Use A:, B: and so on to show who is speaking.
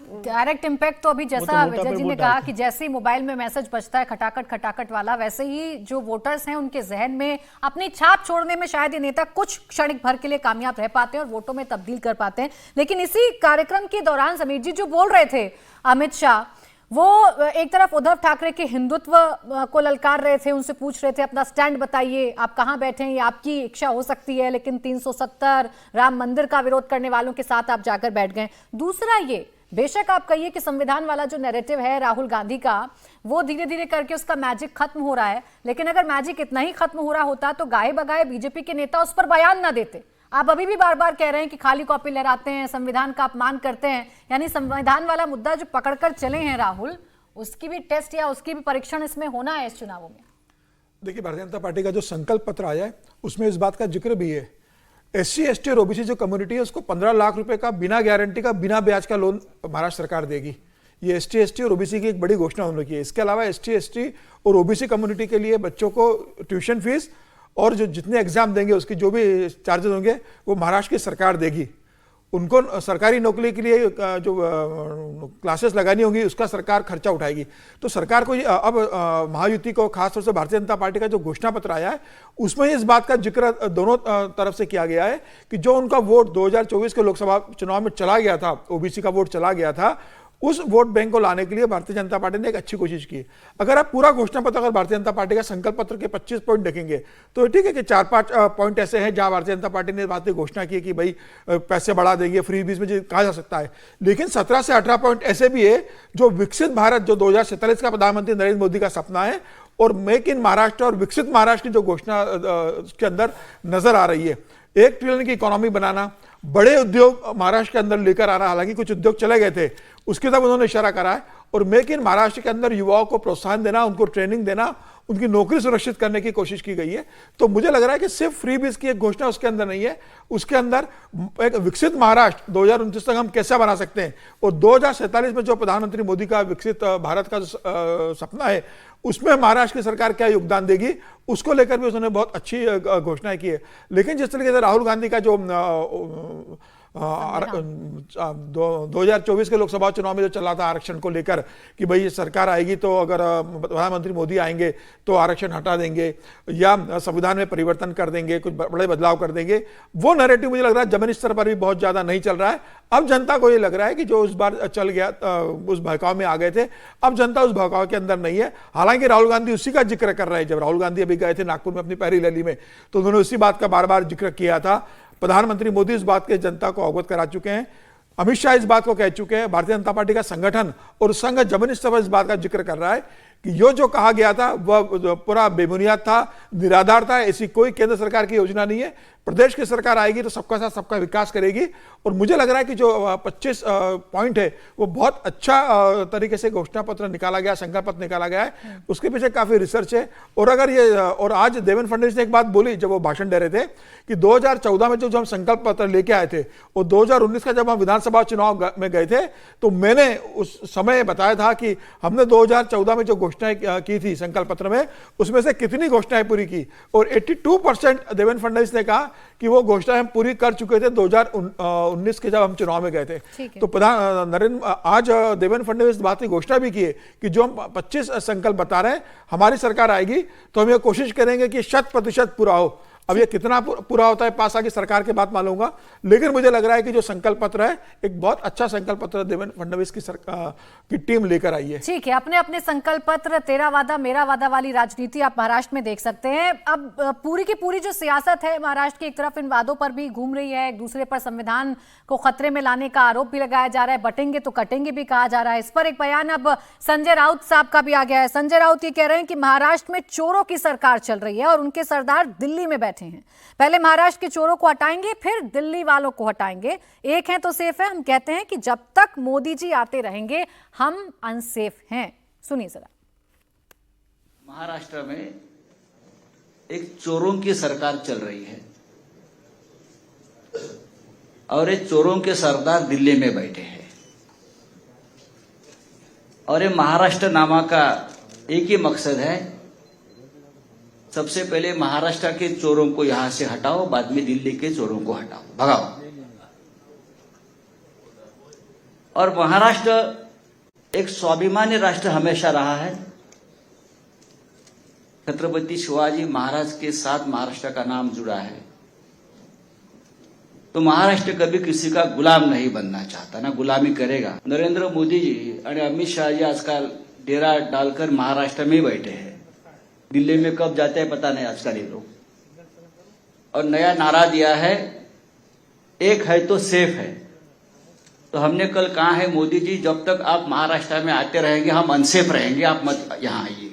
A: Direct impact तो अभी जैसा विजय जी ने कहा कि जैसे ही मोबाइल में मैसेज बजता है खटाखट खटाखट वाला, वैसे ही जो वोटर्स हैं उनके जहन में अपनी छाप छोड़ने में शायद ये नेता कुछ क्षणिक भर के लिए कामयाब रह पाते हैं और वोटों में तब्दील कर पाते हैं। लेकिन इसी कार्यक्रम के दौरान समीर जी जो बोल रहे थे अमित शाह, वो एक तरफ उद्धव ठाकरे के हिंदुत्व को ललकार रहे थे, उनसे पूछ रहे थे अपना स्टैंड बताइए, आप कहां बैठे हैं, ये आपकी इच्छा हो सकती है, लेकिन 370 राम मंदिर का विरोध करने वालों के साथ आप जाकर बैठ गए। दूसरा ये, बेशक आप कहिए कि संविधान वाला जो नैरेटिव है राहुल गांधी का, वो धीरे धीरे करके उसका मैजिक खत्म हो रहा है, लेकिन अगर मैजिक इतना ही खत्म हो रहा होता तो गाये बगाए बीजेपी के नेता उस पर बयान ना देते। आप अभी भी बार बार कह रहे हैं कि खाली कॉपी लहराते हैं, संविधान का अपमान करते हैं, यानी संविधान वाला मुद्दा जो पकड़कर चले हैं राहुल, उसकी भी टेस्ट या उसकी भी परीक्षण इसमें होना है इस चुनावों में।
B: देखिए, भारतीय जनता पार्टी का जो संकल्प पत्र आया है उसमें इस बात का जिक्र भी है, SC ST और OBC जो कम्युनिटी है उसको 15 लाख रुपए का बिना गारंटी का बिना ब्याज का लोन महाराष्ट्र सरकार देगी। ये ST ST और OBC की एक बड़ी घोषणा उन्होंने की है। इसके अलावा ST ST और OBC कम्युनिटी के लिए बच्चों को ट्यूशन फीस और जो जितने एग्जाम देंगे उसकी जो भी चार्जेस होंगे वो महाराष्ट्र की सरकार देगी। उनको सरकारी नौकरी के लिए जो क्लासेस लगानी होंगी उसका सरकार खर्चा उठाएगी। तो सरकार को अब महायुति को, खासतौर से भारतीय जनता पार्टी का जो घोषणा पत्र आया है उसमें इस बात का जिक्र दोनों तरफ से किया गया है कि जो उनका वोट 2024 के लोकसभा चुनाव में चला गया था, OBC का वोट चला गया था, उस वोट बैंक को लाने के लिए भारतीय जनता पार्टी ने एक अच्छी कोशिश की। अगर आप पूरा घोषणा पत्र, अगर भारतीय जनता पार्टी का संकल्प पत्र के 25 पॉइंट देखेंगे तो ठीक है कि 4-5 पॉइंट ऐसे हैं जहां भारतीय जनता पार्टी ने बात घोषणा की कि भाई पैसे बढ़ा देंगे, फ्री बीज में जो कहा जा सकता है, लेकिन 17 से 18 पॉइंट ऐसे भी है जो विकसित भारत, जो 2047 का प्रधानमंत्री नरेंद्र मोदी का सपना है, और मेक इन महाराष्ट्र और विकसित महाराष्ट्र की जो घोषणा के अंदर नजर आ रही है। 1 ट्रिलियन की इकोनॉमी बनाना, बड़े उद्योग महाराष्ट्र के अंदर लेकर आना, हालांकि कुछ उद्योग चले गए थे उसकी तरफ उन्होंने इशारा करा है, और मेक इन महाराष्ट्र के अंदर युवाओं को प्रोत्साहन देना, उनको ट्रेनिंग देना, उनकी नौकरी सुरक्षित करने की कोशिश की गई है। तो मुझे लग रहा है कि सिर्फ फ्री बीज की एक घोषणा उसके अंदर नहीं है, उसके अंदर एक विकसित महाराष्ट्र 2029 तक हम कैसे बना सकते हैं, और 2047 में जो प्रधानमंत्री मोदी का विकसित भारत का सपना है उसमें महाराष्ट्र की सरकार क्या योगदान देगी, उसको लेकर भी उसने बहुत अच्छी घोषणाएं की है। लेकिन जिस तरीके से राहुल गांधी का जो 2024 के लोकसभा चुनाव में जो चला था आरक्षण को लेकर कि भाई सरकार आएगी तो अगर प्रधानमंत्री मोदी आएंगे तो आरक्षण हटा देंगे या संविधान में परिवर्तन कर देंगे, कुछ बड़े बदलाव कर देंगे, वो नैरेटिव मुझे लग रहा है जमीनी स्तर पर भी बहुत ज्यादा नहीं चल रहा है। अब जनता को ये लग रहा है कि जो उस बार चल गया उस बहकाव में आ गए थे, अब जनता उस बहकाव के अंदर नहीं है। हालांकि राहुल गांधी उसी का जिक्र कर रहे हैं। जब राहुल गांधी अभी गए थे नागपुर में अपनी पहली रैली में तो उन्होंने उसी बात का बार बार जिक्र किया था। प्रधानमंत्री मोदी इस बात के जनता को अवगत करा चुके हैं, अमित शाह इस बात को कह चुके हैं, भारतीय जनता पार्टी का संगठन और संघ जमीनी स्तर पर इस बात का जिक्र कर रहा है कि जो कहा गया था वह पूरा बेबुनियाद था, निराधार था। ऐसी कोई केंद्र सरकार की योजना नहीं है। प्रदेश की सरकार आएगी तो सबका साथ सबका विकास करेगी, और मुझे लग रहा है कि जो 25 पॉइंट है वो बहुत अच्छा तरीके से घोषणा पत्र निकाला गया, संकल्प पत्र निकाला गया है, उसके पीछे काफी रिसर्च है। और अगर ये और आज देवेंद्र फडणवीस ने एक बात बोली जब वो भाषण दे रहे थे कि 2014 में जो हम संकल्प पत्र लेके आए थे और 2019 का जब हम विधानसभा चुनाव में गए थे तो मैंने उस समय बताया था कि हमने 2014 में जो घोषणाएं की थी संकल्प पत्र में, उसमें से कितनी घोषणाएं पूरी की, और 82% देवेंद्र फडणवीस ने कहा कि वो घोषणा हम पूरी कर चुके थे 2019 के जब हम चुनाव में गए थे। तो आज देवेंद्र फडणवीस बात की घोषणा भी की है कि जो हम 25 संकल्प बता रहे हैं, हमारी सरकार आएगी तो हम ये कोशिश करेंगे कि 100% पूरा हो। अब ये कितना पूरा होता है पास आगे सरकार के बाद मालूम होगा, लेकिन मुझे लग रहा है कि जो संकल्प पत्र है एक बहुत अच्छा संकल्प पत्र देवेंद्र फडणवीस की टीम लेकर आई है। ठीक है,
A: अपने अपने संकल्प पत्र, तेरा वादा मेरा वादा वाली राजनीति आप महाराष्ट्र में देख सकते हैं। अब पूरी की पूरी जो सियासत है महाराष्ट्र की, एक तरफ इन वादों पर भी घूम रही है, एक दूसरे पर संविधान को खतरे में लाने का आरोप भी लगाया जा रहा है, बटेंगे तो कटेंगे भी कहा जा रहा है। इस पर एक बयान अब संजय राउत साहब का भी आ गया है। संजय राउत ये कह रहे हैं कि महाराष्ट्र में चोरों की सरकार चल रही है और उनके सरदार दिल्ली में बैठे हैं। पहले महाराष्ट्र के चोरों को हटाएंगे, फिर दिल्ली वालों को हटाएंगे। एक है तो सेफ है, हम कहते हैं कि जब तक मोदी जी आते रहेंगे हम अनसेफ हैं। सुनिए जरा।
C: महाराष्ट्र में एक चोरों की सरकार चल रही है और ये चोरों के सरदार दिल्ली में बैठे हैं, और ये महाराष्ट्र नामा का एक ही मकसद है, सबसे पहले महाराष्ट्र के चोरों को यहां से हटाओ, बाद में दिल्ली के चोरों को हटाओ, भगाओ। और महाराष्ट्र एक स्वाभिमानी राष्ट्र हमेशा रहा है। छत्रपति शिवाजी महाराज के साथ महाराष्ट्र का नाम जुड़ा है, तो महाराष्ट्र कभी किसी का गुलाम नहीं बनना चाहता, ना गुलामी करेगा। नरेंद्र मोदी जी और अमित शाह जी आजकल डेरा डालकर महाराष्ट्र में ही बैठे हैं। दिल्ली में कब जाते हैं पता नहीं आजकल ये लोग। और नया नारा दिया है, एक है तो सेफ है। तो हमने कल कहा है, मोदी जी जब तक आप महाराष्ट्र में आते रहेंगे हम अनसेफ रहेंगे, आप मत यहां आइए।